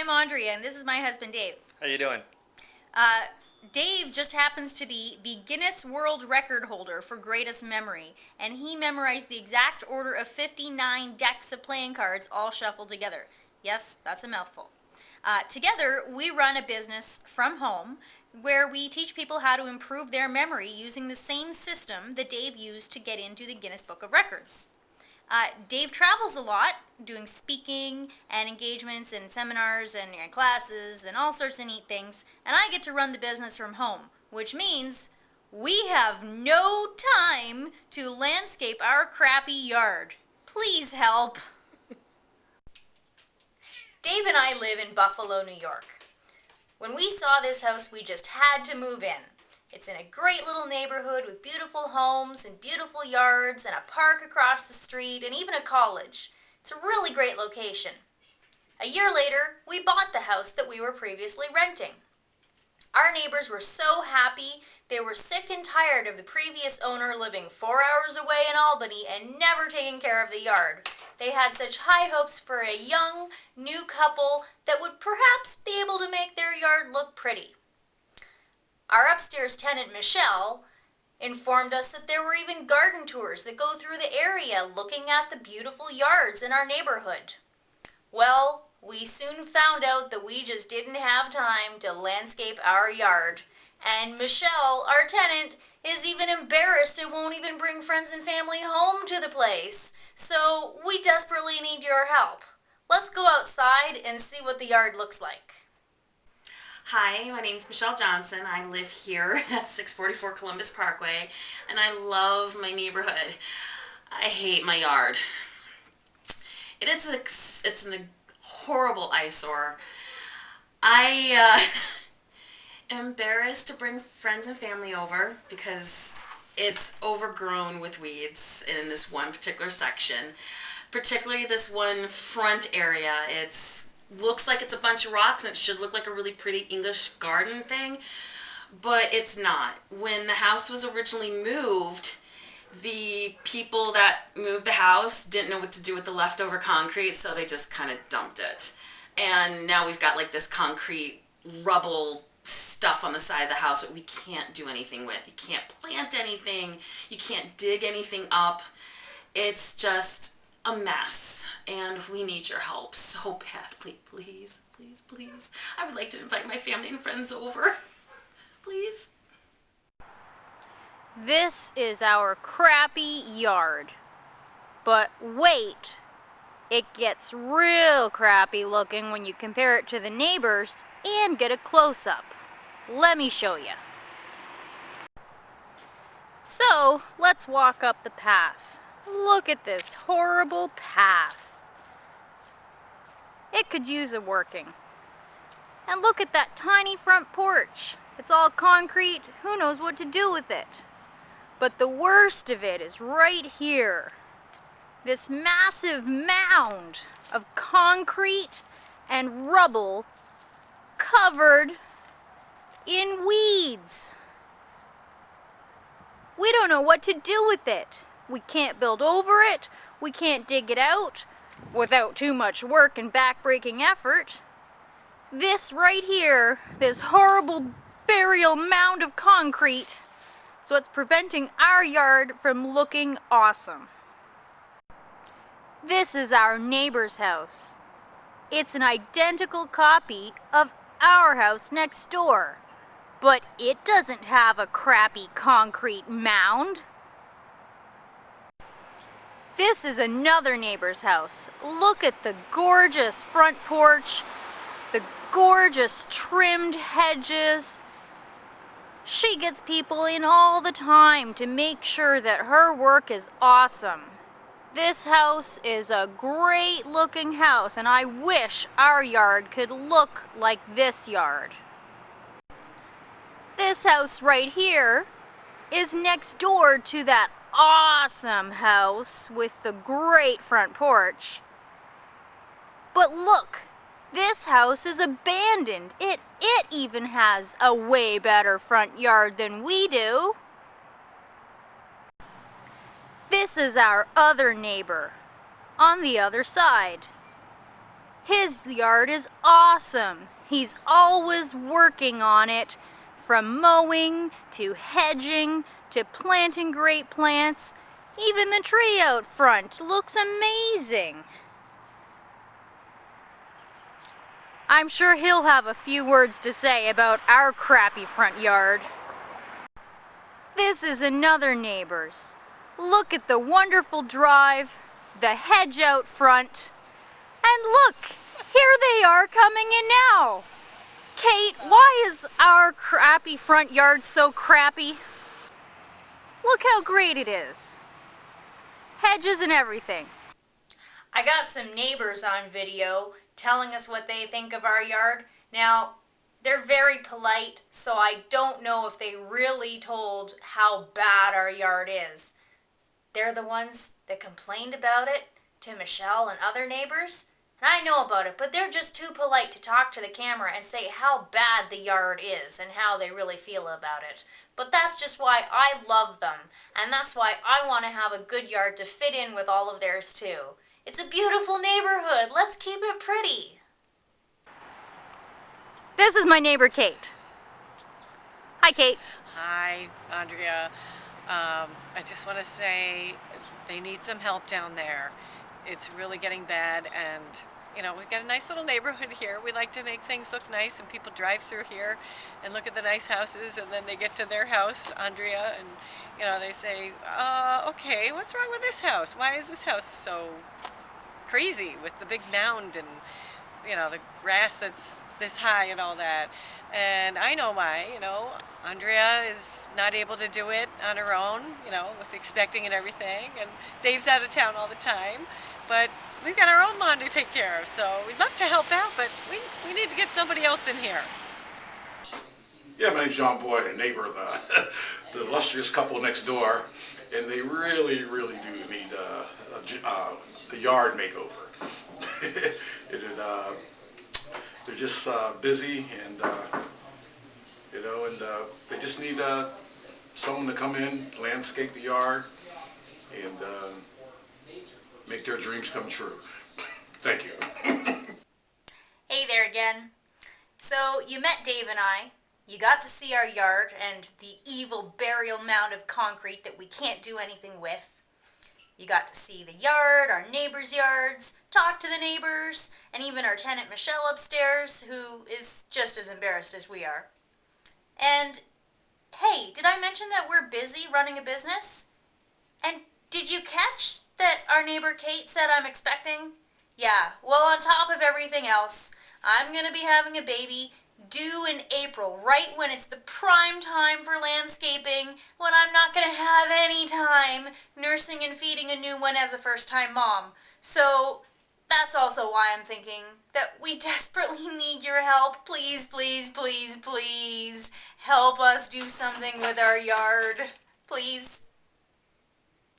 I'm Andrea, and this is my husband, Dave. How you doing? Dave just happens to be the Guinness World Record holder for greatest memory, and he memorized the exact order of 59 decks of playing cards all shuffled together. Yes, that's a mouthful. Together, we run a business from home where we teach people how to improve their memory using the same system that Dave used to get into the Guinness Book of Records. Dave travels a lot, doing speaking and engagements and seminars and classes and all sorts of neat things, and I get to run the business from home, which means we have no time to landscape our crappy yard. Please help. Dave and I live in Buffalo, New York. When we saw this house, we just had to move in. It's in a great little neighborhood with beautiful homes and beautiful yards and a park across the street and even a college. It's a really great location. A year later, we bought the house that we were previously renting. Our neighbors were so happy. They were sick and tired of the previous owner living 4 hours away in Albany and never taking care of the yard. They had such high hopes for a young, new couple that would perhaps be able to make their yard look pretty. Our upstairs tenant, Michelle, informed us that there were even garden tours that go through the area looking at the beautiful yards in our neighborhood. Well, we soon found out that we just didn't have time to landscape our yard. And Michelle, our tenant, is even embarrassed and won't even bring friends and family home to the place. So we desperately need your help. Let's go outside and see what the yard looks like. Hi, my name's Michelle Johnson. I live here at 644 Columbus Parkway, and I love my neighborhood. I hate my yard. It's a horrible eyesore. I am embarrassed to bring friends and family over because it's overgrown with weeds in this one particular section, particularly this one front area. Looks like it's a bunch of rocks and it should look like a really pretty English garden thing, but it's not. When the house was originally moved, the people that moved the house didn't know what to do with the leftover concrete, so they just kind of dumped it. And now we've got like this concrete rubble stuff on the side of the house that we can't do anything with. You can't plant anything, you can't dig anything up. It's just a mess, and we need your help so badly. Please, please, please. I would like to invite my family and friends over. Please. This is our crappy yard. But wait, it gets real crappy looking when you compare it to the neighbors and get a close-up. Let me show you. So, let's walk up the path. Look at this horrible path. It could use a working. And look at that tiny front porch. It's all concrete. Who knows what to do with it? But the worst of it is right here. This massive mound of concrete and rubble covered in weeds. We don't know what to do with it. We can't build over it. We can't dig it out without too much work and back-breaking effort. This right here, this horrible burial mound of concrete, is what's preventing our yard from looking awesome. This is our neighbor's house. It's an identical copy of our house next door, but it doesn't have a crappy concrete mound. This is another neighbor's house. Look at the gorgeous front porch, the gorgeous trimmed hedges. She gets people in all the time to make sure that her work is awesome. This house is a great looking house, and I wish our yard could look like this yard. This house right here is next door to that awesome house with the great front porch. But look, this house is abandoned. It even has a way better front yard than we do. This is our other neighbor on the other side. His yard is awesome. He's always working on it, from mowing to hedging to planting great plants. Even the tree out front looks amazing. I'm sure he'll have a few words to say about our crappy front yard. This is another neighbor's. Look at the wonderful drive, the hedge out front, and look, here they are coming in now. Kate, why is our crappy front yard so crappy? Look how great it is. Hedges and everything. I got some neighbors on video telling us what they think of our yard. Now, they're very polite, so I don't know if they really told how bad our yard is. They're the ones that complained about it to Michelle and other neighbors. And I know about it, but they're just too polite to talk to the camera and say how bad the yard is and how they really feel about it. But that's just why I love them, and that's why I want to have a good yard to fit in with all of theirs too. It's a beautiful neighborhood. Let's keep it pretty. This is my neighbor Kate. Hi, Kate. Hi, Andrea. I just want to say they need some help down there. It's really getting bad, and you know, we've got a nice little neighborhood here. We like to make things look nice, and people drive through here and look at the nice houses, and then they get to their house, Andrea, and you know, they say, okay, what's wrong with this house? Why is this house so crazy with the big mound and you know, the grass that's this high and all that? And I know why. You know, Andrea is not able to do it on her own, you know, with expecting and everything, and Dave's out of town all the time, but we've got our own lawn to take care of, so we'd love to help out, but we need to get somebody else in here. Yeah, my name's John Boyd, a neighbor of the illustrious couple next door, and they really do need a yard makeover. They're just busy, and you know, and they just need someone to come in, landscape the yard, and make their dreams come true. Thank you. Hey there again. So you met Dave and I. You got to see our yard and the evil burial mound of concrete that we can't do anything with. You got to see the yard, our neighbors' yards, talk to the neighbors, and even our tenant Michelle upstairs, who is just as embarrassed as we are. And hey, did I mention that we're busy running a business? And did you catch that our neighbor Kate said I'm expecting? Yeah, well, on top of everything else, I'm going to be having a baby due in April, right when it's the prime time for landscaping, when I'm not going to have any time nursing and feeding a new one as a first-time mom. So that's also why I'm thinking that we desperately need your help. Please, please, please, please help us do something with our yard. Please.